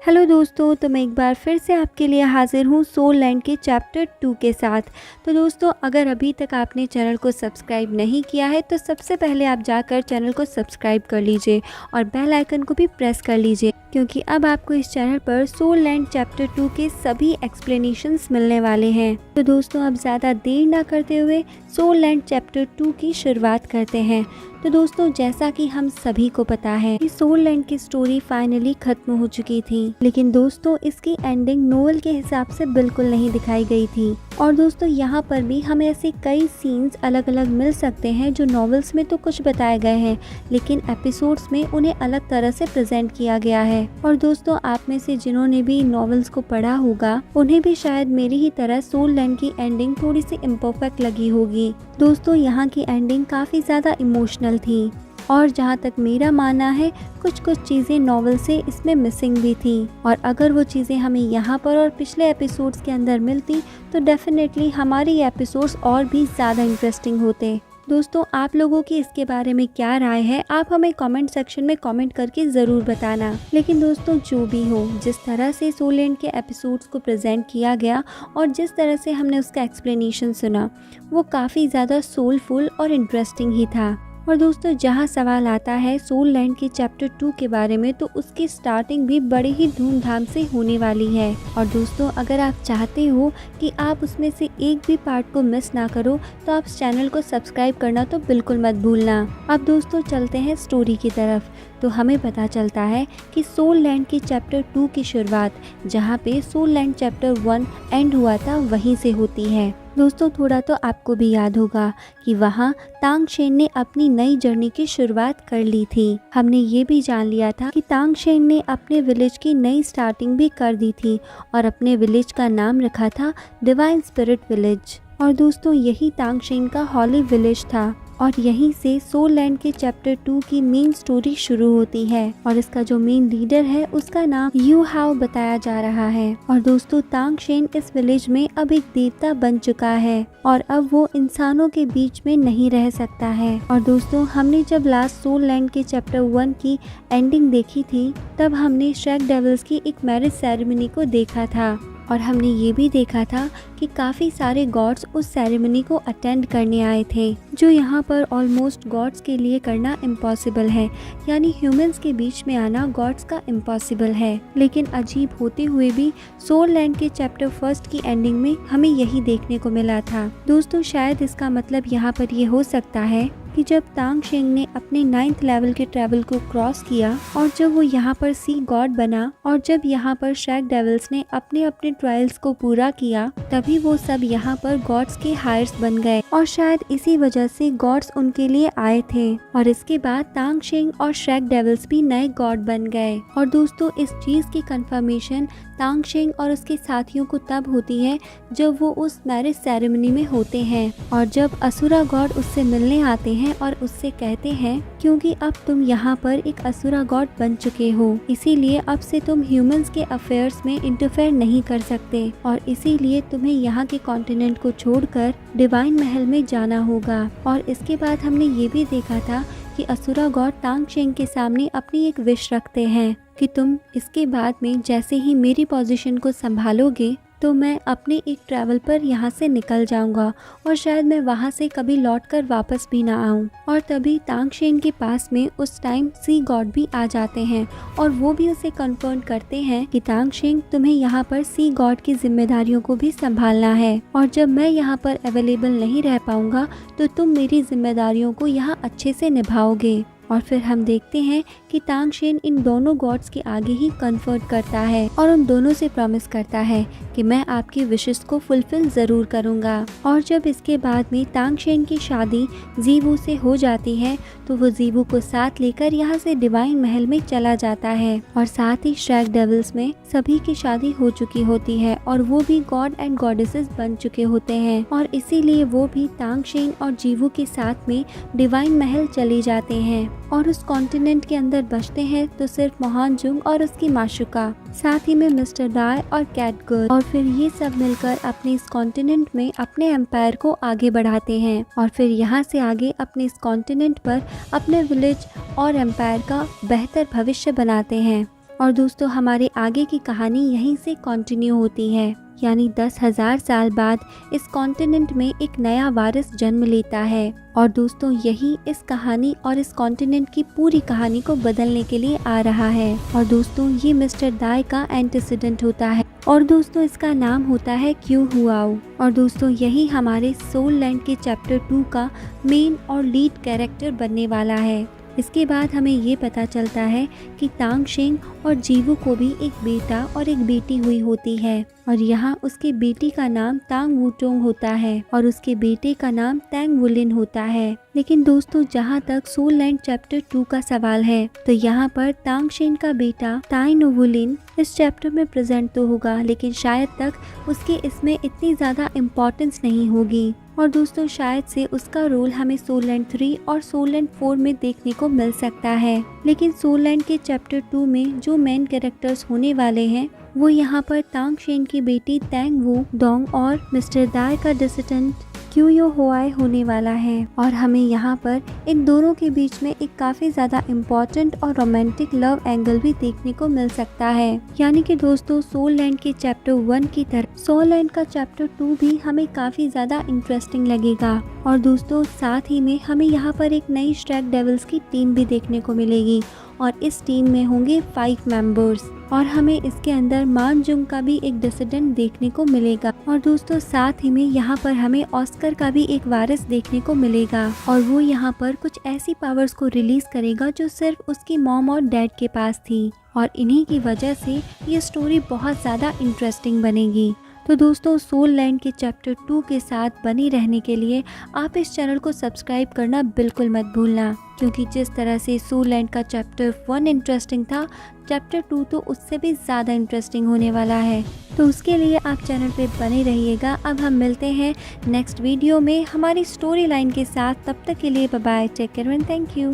Hello दोस्तों, तो मैं एक बार फिर से आपके लिए हाज़िर हूँ सोल लैंड के चैप्टर 2 के साथ। तो दोस्तों, अगर अभी तक आपने चैनल को सब्सक्राइब नहीं किया है तो सबसे पहले आप जाकर चैनल को सब्सक्राइब कर लीजिए और बेल आइकन को भी प्रेस कर लीजिए, क्योंकि अब आपको इस चैनल पर सोल लैंड चैप्टर 2 के सभी एक्सप्लेनेशंस मिलने वाले हैं। तो दोस्तों, अब ज़्यादा देर ना करते हुए सोल लैंड चैप्टर 2 की शुरुआत करते हैं। तो दोस्तों, जैसा कि हम सभी को पता है कि सोल लैंड की स्टोरी फाइनली खत्म हो चुकी थी, लेकिन दोस्तों इसकी एंडिंग नोवेल के हिसाब से बिल्कुल नहीं दिखाई गई थी। और दोस्तों, यहाँ पर भी हमें ऐसे कई सीन्स अलग अलग मिल सकते हैं जो नॉवेल्स में तो कुछ बताए गए हैं, लेकिन एपिसोड्स में उन्हें अलग तरह से प्रेजेंट किया गया है। और दोस्तों, आप में से जिन्होंने भी नॉवेल्स को पढ़ा होगा उन्हें भी शायद मेरी ही तरह सोल लैंड की एंडिंग थोड़ी सी इम्परफेक्ट लगी होगी। दोस्तों, यहाँ की एंडिंग काफ़ी ज़्यादा इमोशनल थी और जहाँ तक मेरा मानना है कुछ चीज़ें नॉवेल से इसमें मिसिंग भी थी, और अगर वो चीज़ें हमें यहाँ पर और पिछले एपिसोड्स के अंदर मिलती तो डेफिनेटली हमारे ये एपिसोड्स और भी ज़्यादा इंटरेस्टिंग होते। दोस्तों, आप लोगों की इसके बारे में क्या राय है, आप हमें कमेंट सेक्शन में कमेंट करके ज़रूर बताना। लेकिन दोस्तों, जो भी हो, जिस तरह से सोल लैंड के एपिसोड्स को प्रेजेंट किया गया और जिस तरह से हमने उसका एक्सप्लेनेशन सुना, वो काफ़ी ज़्यादा सोलफुल और इंटरेस्टिंग ही था। और दोस्तों, जहाँ सवाल आता है सोल लैंड के चैप्टर 2 के बारे में, तो उसकी स्टार्टिंग भी बड़ी ही धूमधाम से होने वाली है। और दोस्तों, अगर आप चाहते हो कि आप उसमें से एक भी पार्ट को मिस ना करो तो आप चैनल को सब्सक्राइब करना तो बिल्कुल मत भूलना। अब दोस्तों, चलते हैं स्टोरी की तरफ। तो हमें पता चलता है कि सोल लैंड के चैप्टर 2 की शुरुआत जहाँ पे सोल लैंड चैप्टर 1 एंड हुआ था वहीं से होती है। दोस्तों, थोड़ा तो आपको भी याद होगा कि वहाँ तांग शेन ने अपनी नई जर्नी की शुरुआत कर ली थी। हमने ये भी जान लिया था कि तांग शेन ने अपने विलेज की नई स्टार्टिंग भी कर दी थी और अपने विलेज का नाम रखा था डिवाइन स्पिरिट विलेज। और दोस्तों, यही तांग शेन का हॉली विलेज था और यहीं से सोल लैंड के चैप्टर 2 की मेन स्टोरी शुरू होती है। और इसका जो मेन लीडर है उसका नाम यू हाओ बताया जा रहा है। और दोस्तों, तांग शेन इस विलेज में अब एक देवता बन चुका है और अब वो इंसानों के बीच में नहीं रह सकता है। और दोस्तों, हमने जब लास्ट सोल लैंड के चैप्टर 1 की एंडिंग देखी थी तब हमने शेक डेविल्स की एक मैरिज सेरेमनी को देखा था और हमने ये भी देखा था कि काफ़ी सारे गॉड्स उस सेरेमनी को अटेंड करने आए थे, जो यहाँ पर ऑलमोस्ट गॉड्स के लिए करना इम्पॉसिबल है, यानी ह्यूमंस के बीच में आना गॉड्स का इम्पॉसिबल है। लेकिन अजीब होते हुए भी सोल लैंड के चैप्टर 1 की एंडिंग में हमें यही देखने को मिला था। दोस्तों, शायद इसका मतलब यहाँ पर ये हो सकता है कि जब तांग शेंग ने अपने 9th लेवल के ट्रैवल को क्रॉस किया और जब वो यहाँ पर सी गॉड बना और जब यहाँ पर शेक डेविल्स ने अपने अपने ट्रायल्स को पूरा किया, तभी वो सब यहाँ पर गॉड्स के हायर्स बन गए और शायद इसी वजह से गॉड्स उनके लिए आए थे। और इसके बाद तांग शेंग और शेक डेविल्स भी नए गॉड बन गए। और दोस्तों, इस चीज की कंफर्मेशन तांग शेंग और उसके साथियों को तब होती है जब वो उस मैरिज सेरेमनी में होते हैं और जब असुरा गॉड उससे मिलने आते हैं और उससे कहते हैं क्योंकि अब तुम यहाँ पर एक असुरा गॉड बन चुके हो, इसीलिए अब से तुम ह्यूमंस के अफेयर्स में इंटरफेयर नहीं कर सकते और इसीलिए तुम्हें यहाँ के कॉन्टिनेंट को छोड़कर डिवाइन महल में जाना होगा। और इसके बाद हमने ये भी देखा था कि असुरा गॉड तांग शेंग के सामने अपनी एक विश रखते हैं कि तुम इसके बाद में जैसे ही मेरी पोजीशन को संभालोगे तो मैं अपने एक ट्रैवल पर यहाँ से निकल जाऊंगा और शायद मैं वहाँ से कभी लौटकर वापस भी ना आऊँ। और तभी तांग शेंग के पास में उस टाइम सी गॉड भी आ जाते हैं और वो भी उसे कन्फर्म करते हैं कि तांग शेंग, तुम्हें यहाँ पर सी गॉड की जिम्मेदारियों को भी संभालना है और जब मैं यहाँ पर अवेलेबल नहीं रह पाऊंगा तो तुम मेरी जिम्मेदारियों को यहाँ अच्छे से निभाओगे। और फिर हम देखते हैं कि तांग शेन इन दोनों गॉड्स के आगे ही कन्फर्ट करता है और उन दोनों से प्रॉमिस करता है कि मैं आपकी विशेस को फुलफिल जरूर करूंगा। और जब इसके बाद में तांग शेन की शादी जीवू से हो जाती है तो वो जीवू को साथ लेकर यहाँ से डिवाइन महल में चला जाता है और साथ ही शेक डेविल्स में सभी की शादी हो चुकी होती है और वो भी गॉड एंड गॉडेसेस बन चुके होते हैं और इसीलिए वो भी तांग शेन और जीवू के साथ में डिवाइन महल चले जाते हैं और उस कॉन्टिनेंट के अंदर बचते हैं तो सिर्फ मोहान जुंग और उसकी माशुका, साथ ही में मिस्टर डाई और कैट गर्ल। और फिर ये सब मिलकर अपने इस कॉन्टिनेंट में अपने एम्पायर को आगे बढ़ाते हैं और फिर यहाँ से आगे अपने इस कॉन्टिनेंट पर अपने विलेज और एम्पायर का बेहतर भविष्य बनाते हैं। और दोस्तों हमारे आगे की कहानी यहीं से कंटिन्यू होती है, यानी 10,000 साल बाद इस कॉन्टिनेंट में एक नया वारिस जन्म लेता है। और दोस्तों यही इस कहानी और इस कॉन्टिनेंट की पूरी कहानी को बदलने के लिए आ रहा है। और दोस्तों ये मिस्टर दाई का एंटीसीडेंट होता है और दोस्तों इसका नाम होता है क्यू हुआओ। और दोस्तों यही हमारे सोल लैंड के चैप्टर 2 का मेन और लीड कैरेक्टर बनने वाला है। इसके बाद हमें ये पता चलता है कि तांग शेंग और जीवू को भी एक बेटा और एक बेटी हुई होती है और यहाँ उसके बेटी का नाम तांग वूटोंग होता है और उसके बेटे का नाम तैंग वुलिन होता है। लेकिन दोस्तों जहाँ तक सोल लैंड चैप्टर 2 का सवाल है तो यहाँ पर तांग शेंग का बेटा ताई नो वुलिन इस चैप्टर में प्रेजेंट तो होगा, लेकिन शायद तक उसके इसमें इतनी ज़्यादा इम्पोर्टेंस नहीं होगी। और दोस्तों शायद से उसका रोल हमें सोल लैंड 3 और सोल लैंड 4 में देखने को मिल सकता है। लेकिन सोल लैंड के चैप्टर 2 में जो मेन कैरेक्टर्स होने वाले हैं वो यहाँ पर तांग शेंग की बेटी तैंग वू डोंग और मिस्टर दाई का डिसिडेंट क्यू यो होआई होने वाला है। और हमें यहाँ पर इन दोनों के बीच में एक काफ़ी ज़्यादा इम्पोर्टेंट और रोमांटिक लव एंगल भी देखने को मिल सकता है। यानी कि दोस्तों सोल लैंड के चैप्टर 1 की तरह सोल लैंड का चैप्टर 2 भी हमें काफ़ी ज़्यादा इंटरेस्टिंग लगेगा। और दोस्तों साथ ही में हमें यहाँ पर एक नई स्ट्रैक डेविल्स की टीम भी देखने को मिलेगी और इस टीम में होंगे 5 मेंबर्स और हमें इसके अंदर मान जुंग का भी एक डिसिडेंट देखने को मिलेगा। और दोस्तों साथ ही में यहाँ पर हमें ऑस्कर का भी एक वारिस देखने को मिलेगा और वो यहाँ पर कुछ ऐसी पावर्स को रिलीज करेगा जो सिर्फ उसकी मॉम और डैड के पास थी और इन्हीं की वजह से ये स्टोरी बहुत ज़्यादा इंटरेस्टिंग बनेगी। तो दोस्तों सोल लैंड के चैप्टर 2 के साथ बने रहने के लिए आप इस चैनल को सब्सक्राइब करना बिल्कुल मत भूलना, क्योंकि जिस तरह से सोल लैंड का चैप्टर 1 इंटरेस्टिंग था, चैप्टर 2 तो उससे भी ज़्यादा इंटरेस्टिंग होने वाला है। तो उसके लिए आप चैनल पे बने रहिएगा। अब हम मिलते हैं नेक्स्ट वीडियो में हमारी स्टोरी लाइन के साथ। तब तक के लिए bye bye, take care and thank you.